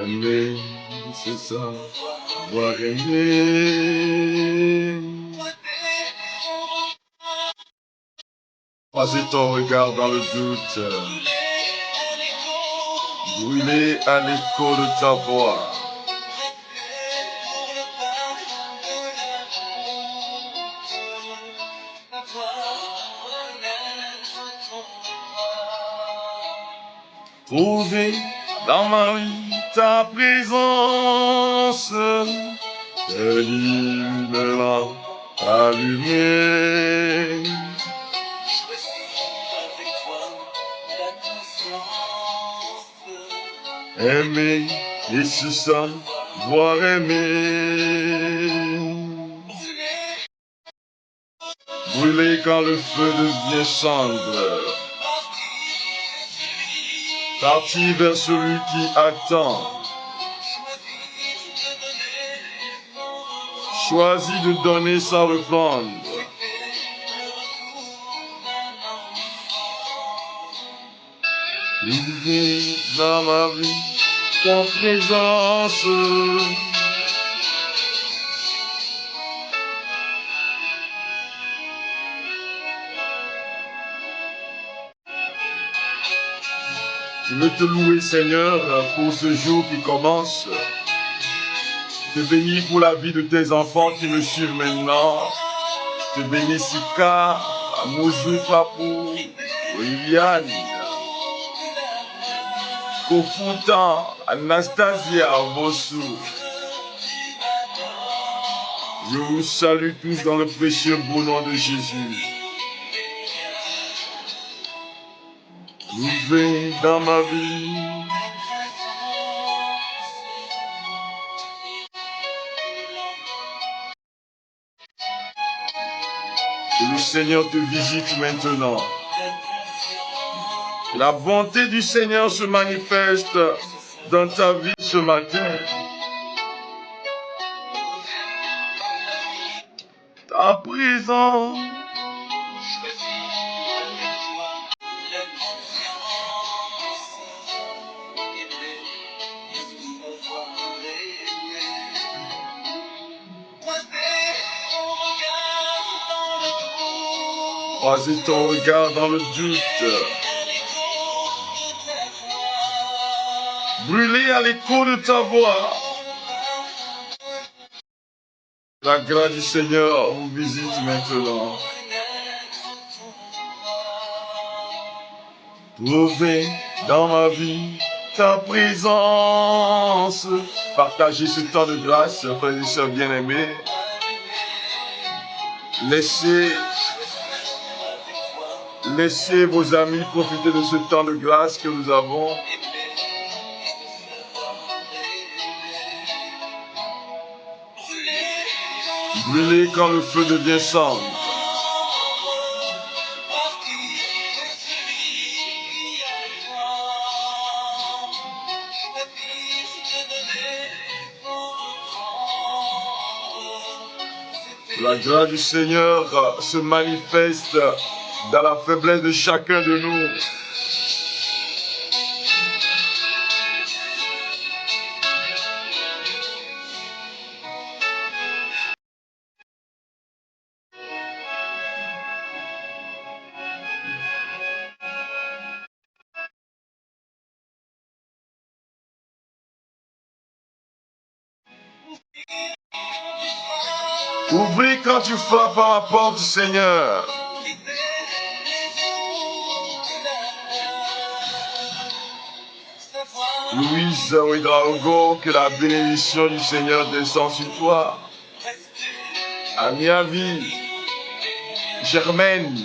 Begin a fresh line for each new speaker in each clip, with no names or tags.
Aimer, c'est ça, voir aimer. Croiser ton regard dans le doute, brûler à l'écho de ta voix. Trouver dans ma vie ta présence, une lampe allumée. Aimer, et c'est ça, voir aimer. Brûler quand le feu devient cendre. Partir vers celui qui attend. Choisis de donner sans reprendre. Trouver dans ma vie ta présence. Je veux te louer, Seigneur, pour ce jour qui commence. Te bénis pour la vie de tes enfants qui me suivent maintenant. Te bénis Sika, Mouzou Papou, Liliane, Kofutan, Anastasia, Bossou. Je vous salue tous dans le précieux beau nom de Jésus. Trouver dans ma vie. Que le Seigneur te visite maintenant. Que la bonté du Seigneur se manifeste dans ta vie ce matin. Ta présence. Croiser ton regard dans le doute. Brûler à l'écho de ta voix. La grâce du Seigneur vous visite maintenant. Trouver dans ma vie ta présence. Partagez ce temps de grâce, frères et sœurs bien-aimés. Laissez vos amis profiter de ce temps de grâce que nous avons. Brûlez quand le feu devient cendre. La grâce du Seigneur se manifeste dans la faiblesse de chacun de nous. Ouvrez quand tu frappes à la porte du Seigneur. Louise Ouedraogo, que la bénédiction du Seigneur descend sur toi. Amiavi, Germaine,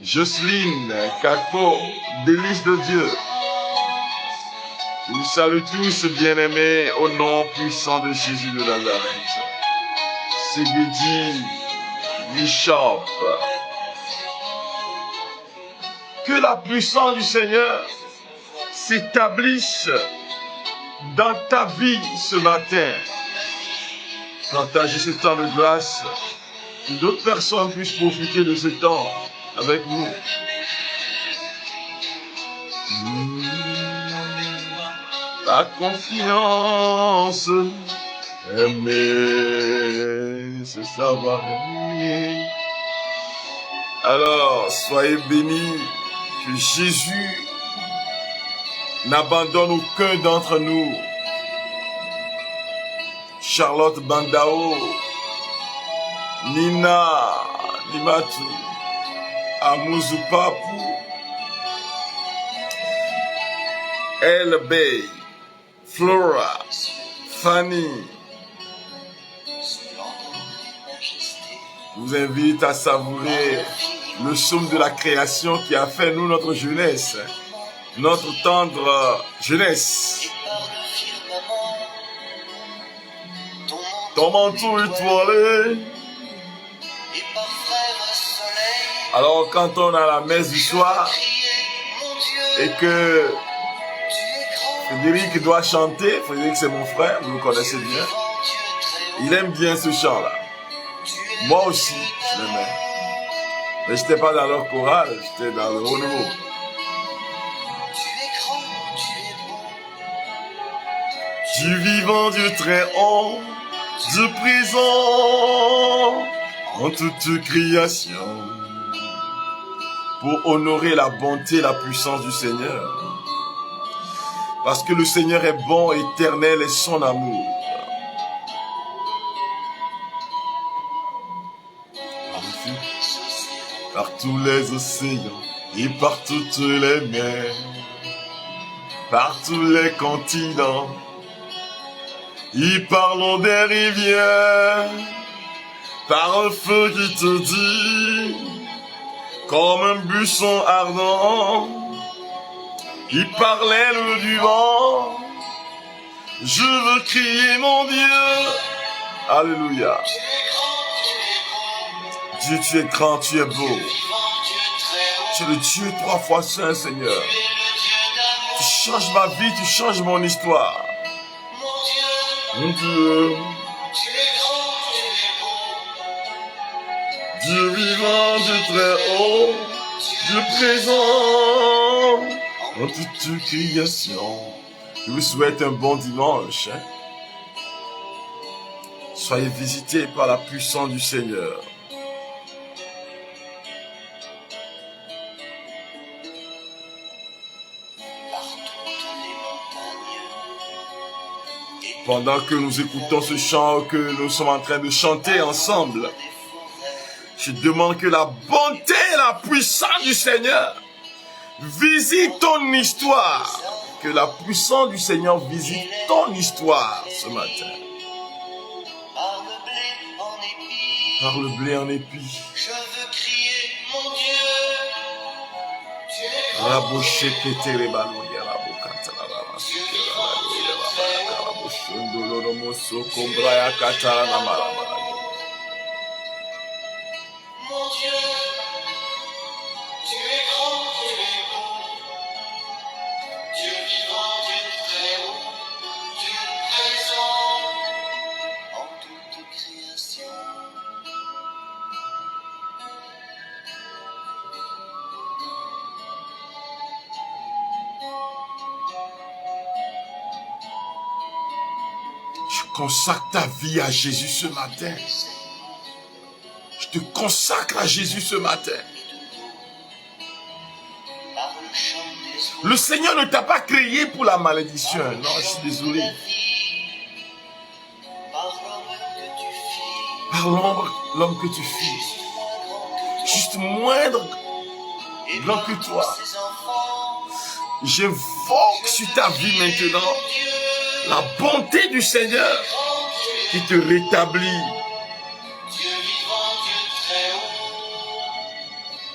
Jocelyne, Kako, délice de Dieu. Je vous salue tous, bien-aimés, au nom puissant de Jésus de Nazareth. Segedi, Bishop. Que la puissance du Seigneur s'établisse dans ta vie ce matin. Partagez ce temps de grâce. Que d'autres personnes puissent profiter de ce temps avec nous. La confiance, aimer, c'est savoir aimer. Alors, soyez bénis, que Jésus n'abandonne aucun d'entre nous. Charlotte Bandao, Nina, Nimatu, Amuzu Papu, LB, Flora, Fanny, vous invite à savourer le somme de la création qui a fait nous notre jeunesse, notre tendre jeunesse. Ton manteau étoilé. Alors quand on a la messe du soir et que Frédéric doit chanter, Frédéric c'est mon frère, vous le connaissez bien, il aime bien ce chant-là. Moi aussi, je l'aimais. Mais je n'étais pas dans leur chorale, j'étais dans le haut niveau. Du vivant, du très haut, du présent, en toute création, pour honorer la bonté et la puissance du Seigneur. Parce que le Seigneur est bon, éternel est son amour. Par tous les océans et par toutes les mers, par tous les continents, y parlons des rivières, par un feu qui te dit, comme un buisson ardent, y parlait le du vent, je veux crier mon Dieu, alléluia. Dieu, tu es grand, tu es beau. Tu es le Dieu 3 fois saint, Seigneur. Tu changes ma vie, tu changes mon histoire. Mon Dieu, Dieu vivant, Dieu très haut, Dieu présent, en toute création. Je vous souhaite un bon dimanche. Soyez visités par la puissance du Seigneur. Pendant que nous écoutons ce chant que nous sommes en train de chanter ensemble, je demande que la bonté et la puissance du Seigneur visite ton histoire. Que la puissance du Seigneur visite ton histoire ce matin. Par le blé en épi.
Je veux crier mon Dieu.
La bouche qui était les ballons.
Mon Dieu, tu es grand, tu es beau. Dieu vivant, Dieu très haut, Dieu présent en toute création.
Je consacre ta vie à Jésus ce matin. Je te consacre à Jésus ce matin. Le Seigneur ne t'a pas créé pour la malédiction. Non, je suis désolé. Par l'homme que tu fis. Juste moindre blanc que toi. J'invoque sur ta vie maintenant la bonté du Seigneur qui te rétablit.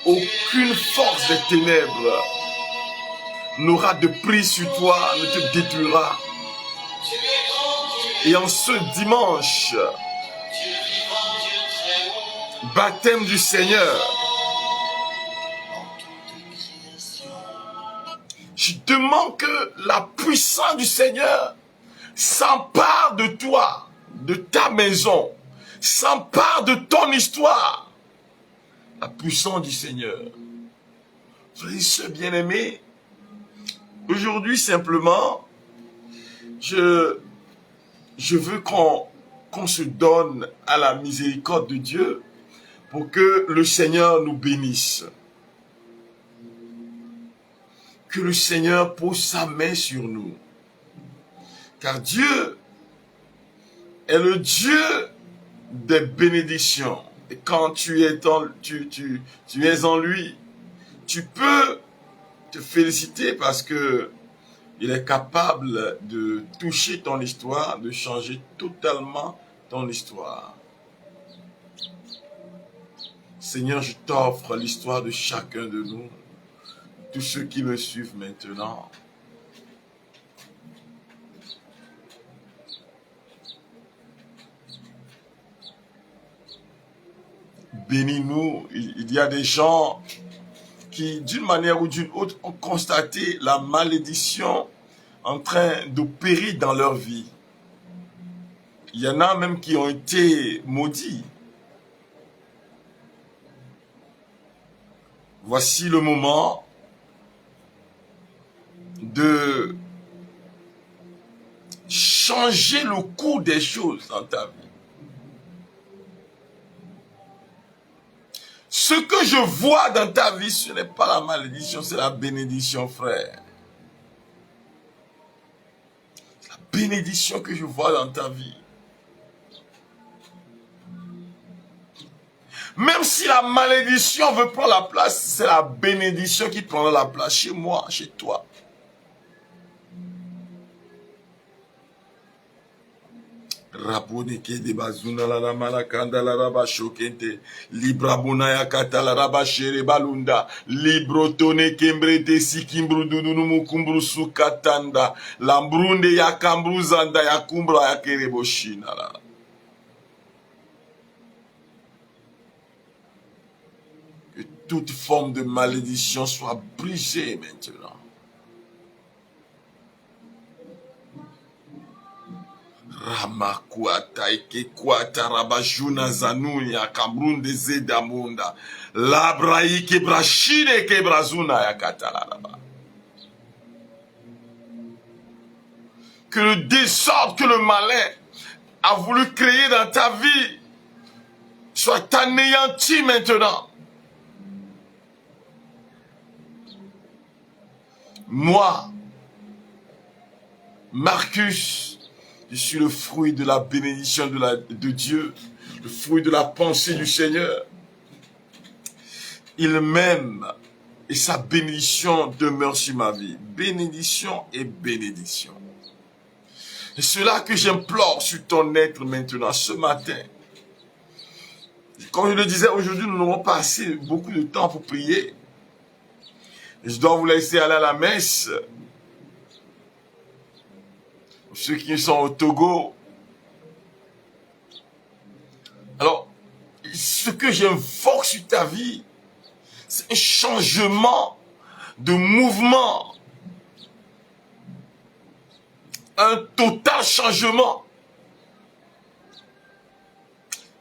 Aucune force des ténèbres n'aura de prise sur toi, ne te détruira. Et en ce dimanche, baptême du Seigneur, je demande que la puissance du Seigneur s'empare de toi, de ta maison, s'empare de ton histoire. La puissance du Seigneur. Soyez ceux bien-aimés. Aujourd'hui, simplement, je veux qu'on se donne à la miséricorde de Dieu pour que le Seigneur nous bénisse. Que le Seigneur pose sa main sur nous. Car Dieu est le Dieu des bénédictions. Et quand tu es en lui, tu peux te féliciter parce que il est capable de toucher ton histoire, de changer totalement ton histoire. Seigneur, je t'offre l'histoire de chacun de nous, tous ceux qui me suivent maintenant. Bénis-nous. Il y a des gens qui, d'une manière ou d'une autre, ont constaté la malédiction en train d'opérer dans leur vie. Il y en a même qui ont été maudits. Voici le moment de changer le cours des choses dans ta vie. Ce que je vois dans ta vie, ce n'est pas la malédiction, c'est la bénédiction, frère. C'est la bénédiction que je vois dans ta vie. Même si la malédiction veut prendre la place, c'est la bénédiction qui prendra la place chez moi, chez toi. Raboneke de bazuna la ramana kanda la raba shokente libra bonaya kata la raba shere balunda libro tone kembre de sikimbru dudunu mukumbru sukatanda lambrunde ya kambruzanda ya kumbra ya kereboshina la. Que toute forme de malédiction soit brisée maintenant. Ramakuata ikekwata rabajuna zanuni ya kambrunde zedamunda labrayi kebrashine kebrazuna ya katalaraba. Que le désordre que le malin a voulu créer dans ta vie soit anéanti maintenant. Moi, Marcus, je suis le fruit de la bénédiction de Dieu, le fruit de la pensée du Seigneur. Il m'aime et sa bénédiction demeure sur ma vie. Bénédiction et bénédiction. Et c'est cela que j'implore sur ton être maintenant, ce matin. Comme je le disais, aujourd'hui, nous n'aurons pas assez beaucoup de temps pour prier. Je dois vous laisser aller à la messe. Ceux qui sont au Togo. Alors, ce que j'invoque sur ta vie, c'est un changement de mouvement. Un total changement.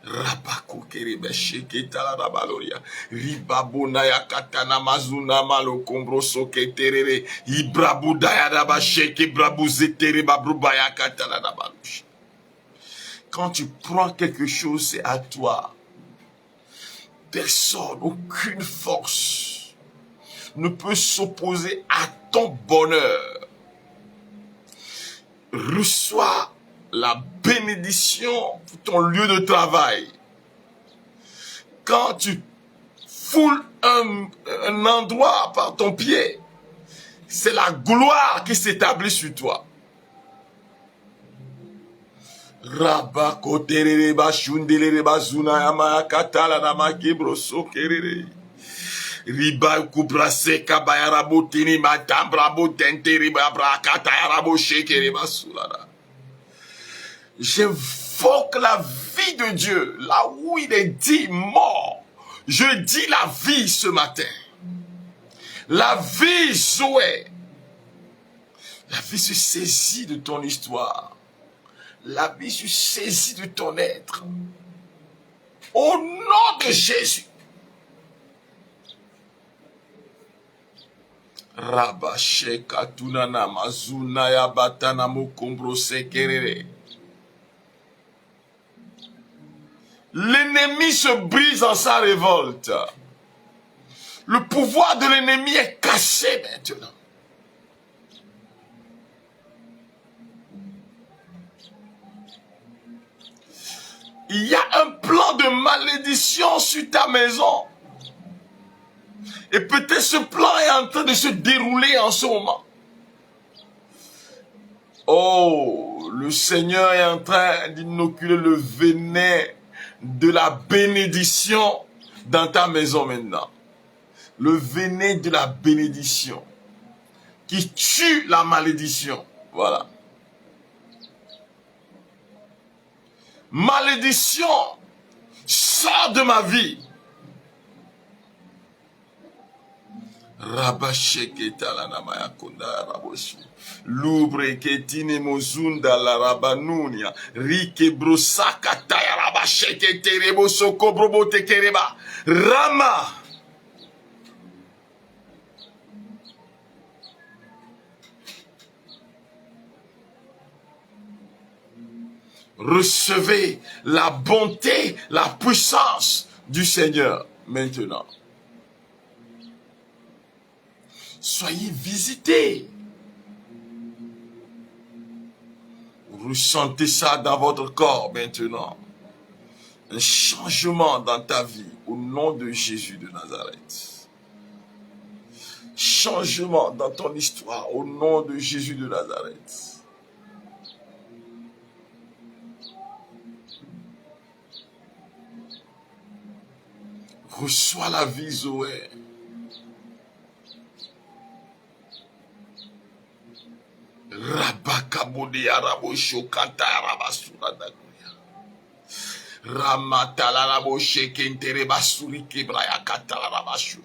Rabako kerebeshe ketala rabaloria ribabona ya katana mazuna malo kombroso keterere ibrabudaya rabashe kebrabuzetere babrubaya katala rabalush. Quand tu prends quelque chose, c'est à toi. Personne, aucune force ne peut s'opposer à ton bonheur. Reçois la bénédiction pour ton lieu de travail. Quand tu foules un endroit par ton pied, c'est la gloire qui s'établit sur toi. Rabakoterere bashundelere bazuna yama katala nama kebroso kerere. Riba kubrase kabayara botini matambra botente riba brakata yarabo shekere basulada. J'invoque la vie de Dieu, là où il est dit mort. Je dis la vie ce matin. La vie, Zoé. La vie se saisit de ton histoire. La vie se saisit de ton être. Au nom de Jésus. Rabashe katunana mazuna ya batana mokombro sekerere. L'ennemi se brise en sa révolte. Le pouvoir de l'ennemi est cassé maintenant. Il y a un plan de malédiction sur ta maison. Et peut-être ce plan est en train de se dérouler en ce moment. Oh, le Seigneur est en train d'inoculer le venin de la bénédiction dans ta maison maintenant. Le venin de la bénédiction qui tue la malédiction. Voilà. Malédiction, sors de ma vie. Rabasheketa la namaya konda rabosu. Lubre ketine mozunda la rabanunia. Rike brosaka taya rabashekete reboso kobrobo tekereba. Rama. Recevez la bonté, la puissance du Seigneur maintenant. Soyez visités. Ressentez ça dans votre corps maintenant. Un changement dans ta vie au nom de Jésus de Nazareth. Changement dans ton histoire au nom de Jésus de Nazareth. Reçois la vie, Zoé. Rabakabodi arabosho kata arabasura dakuya. Ramatala araboshe kentere basuri kebraya kata arabashuri.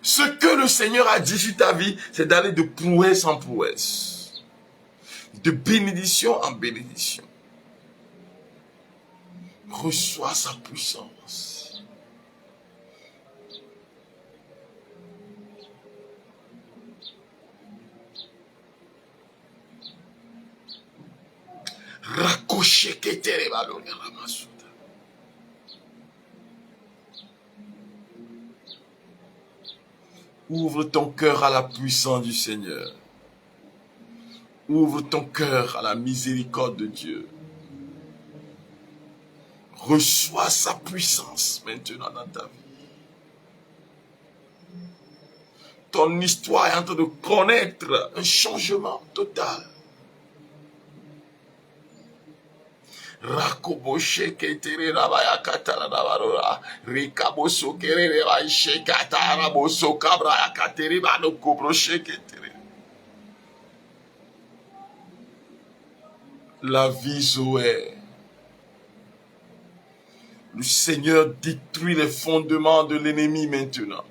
Ce que le Seigneur a dit sur ta vie, c'est d'aller de prouesse en prouesse. De bénédiction en bénédiction. Reçois sa puissance. Rakoche ketere balone ramasuda. Ouvre ton cœur à la puissance du Seigneur. Ouvre ton cœur à la miséricorde de Dieu. Reçois sa puissance maintenant dans ta vie. Ton histoire est en train de connaître un changement total. Rakoboshe ketere rabaya katara nabarora. Rikaboso kerere baishe katara boso kabra katere bano kobroshe ketere. La vie, Zoé. Le Seigneur détruit les fondements de l'ennemi maintenant.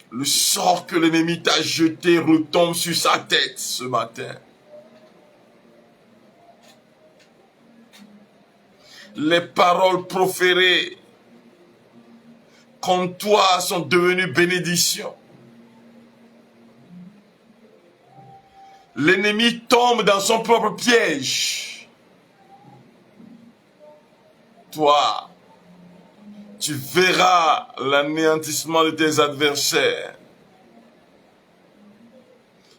Le sort que l'ennemi t'a jeté retombe sur sa tête ce matin. Les paroles proférées contre toi sont devenues bénédictions. L'ennemi tombe dans son propre piège. Toi, tu verras l'anéantissement de tes adversaires.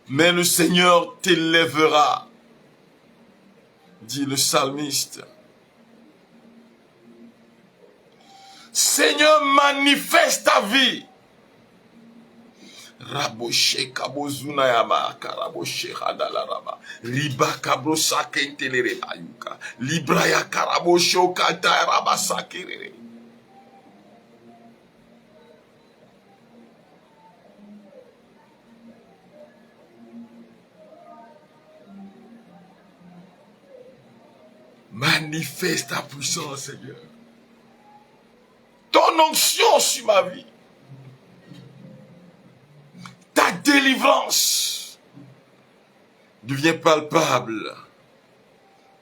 Mais le Seigneur t'élèvera, dit le psalmiste. Seigneur, manifeste ta vie. Raboshe kabozuna yama karaboshe hadalaraba riba kabrosa kentelere ayuka libra ya karabosho kata rabasakere. Manifeste ta puissance, Seigneur. Ton onction sur ma vie. Ta délivrance devient palpable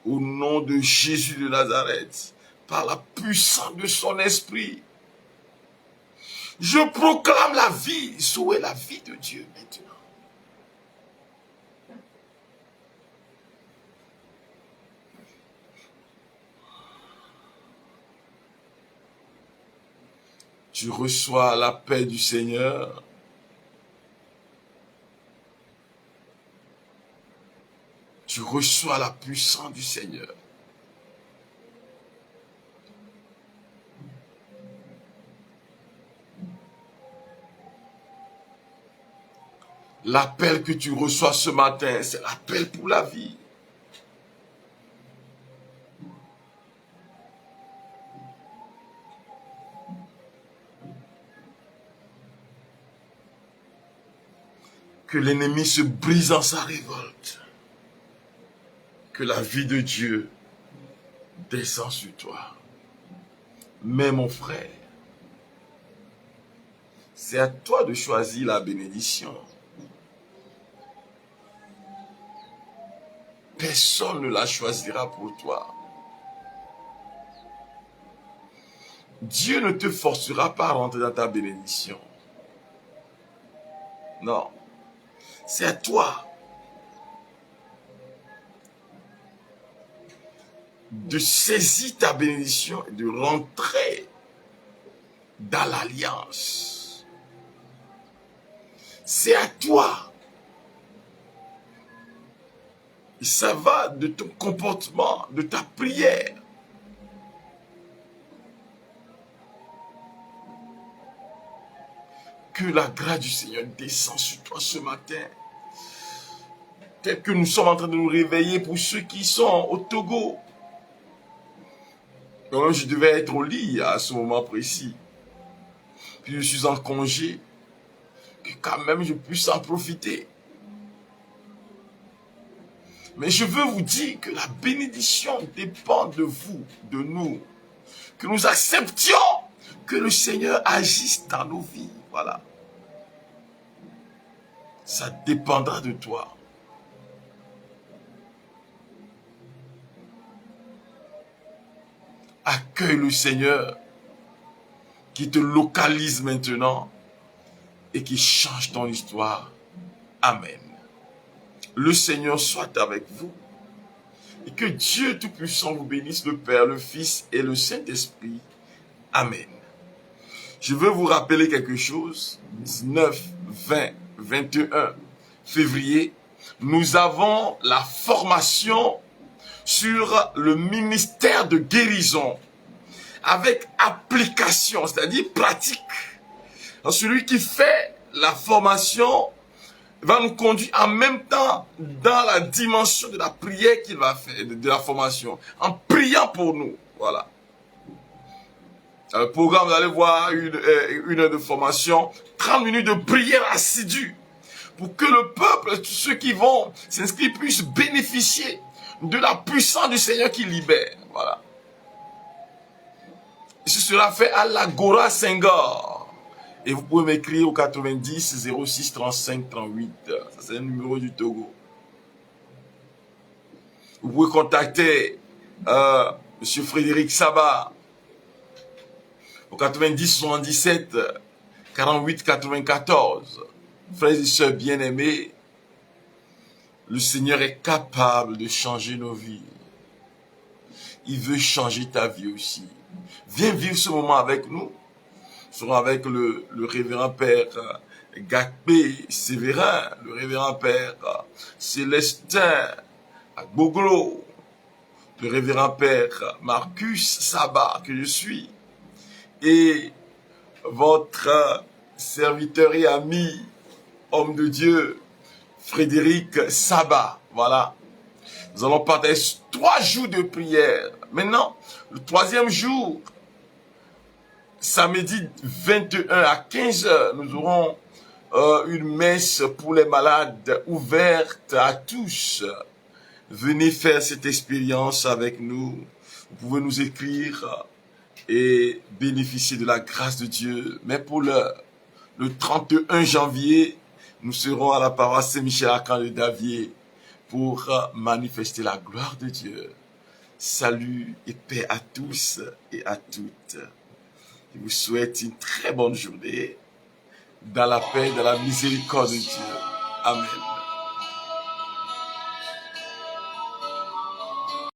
au nom de Jésus de Nazareth, par la puissance de son esprit. Je proclame la vie. Où est la vie de Dieu maintenant? Tu reçois la paix du Seigneur. Tu reçois la puissance du Seigneur. L'appel que tu reçois ce matin, c'est l'appel pour la vie. Que l'ennemi se brise en sa révolte. Que la vie de Dieu descend sur toi. Mais mon frère, c'est à toi de choisir la bénédiction. Personne ne la choisira pour toi. Dieu ne te forcera pas à rentrer dans ta bénédiction. Non. C'est à toi de saisir ta bénédiction et de rentrer dans l'alliance. C'est à toi. Et ça va de ton comportement, de ta prière. Que la grâce du Seigneur descende sur toi ce matin. Tel que nous sommes en train de nous réveiller pour ceux qui sont au Togo. Donc, je devais être au lit à ce moment précis. Puis je suis en congé. Que quand même je puisse en profiter. Mais je veux vous dire que la bénédiction dépend de vous, de nous. Que nous acceptions que le Seigneur agisse dans nos vies. Voilà. Ça dépendra de toi. Accueille le Seigneur qui te localise maintenant et qui change ton histoire. Amen. Le Seigneur soit avec vous et que Dieu Tout-Puissant vous bénisse, le Père, le Fils et le Saint-Esprit. Amen. Je veux vous rappeler quelque chose. 19, 20, 21 février, nous avons la formation sur le ministère de guérison avec application, c'est-à-dire pratique. Donc, celui qui fait la formation va nous conduire en même temps dans la dimension de la prière qu'il va faire, de la formation, en priant pour nous. Voilà. Dans le programme, vous allez voir une heure de formation, 30 minutes de prière assidue, pour que le peuple, tous ceux qui vont s'inscrire, puissent bénéficier de la puissance du Seigneur qui libère. Voilà. Et ce sera fait à l'Agora Senghor. Et vous pouvez m'écrire au 90 06 35 38. Ça, c'est le numéro du Togo. Vous pouvez contacter M. Frédéric Sabat au 90 77 48 94. Frères et sœurs bien-aimés, le Seigneur est capable de changer nos vies. Il veut changer ta vie aussi. Viens vivre ce moment avec nous. Nous serons avec le révérend Père Gakpé Sévérin, le révérend Père Célestin Agboglo, le révérend Père Marcus Sabat, que je suis, et votre serviteur et ami, homme de Dieu, Frédéric Sabat. Voilà. Nous allons partager 3 jours de prière. Maintenant, le 3e jour, samedi 21 à 15 h, nous aurons une messe pour les malades ouverte à tous. Venez faire cette expérience avec nous. Vous pouvez nous écrire et bénéficier de la grâce de Dieu. Mais pour le 31 janvier, nous serons à la paroisse Saint-Michel-Archange de Davier pour manifester la gloire de Dieu. Salut et paix à tous et à toutes. Je vous souhaite une très bonne journée dans la paix, dans la miséricorde de Dieu. Amen.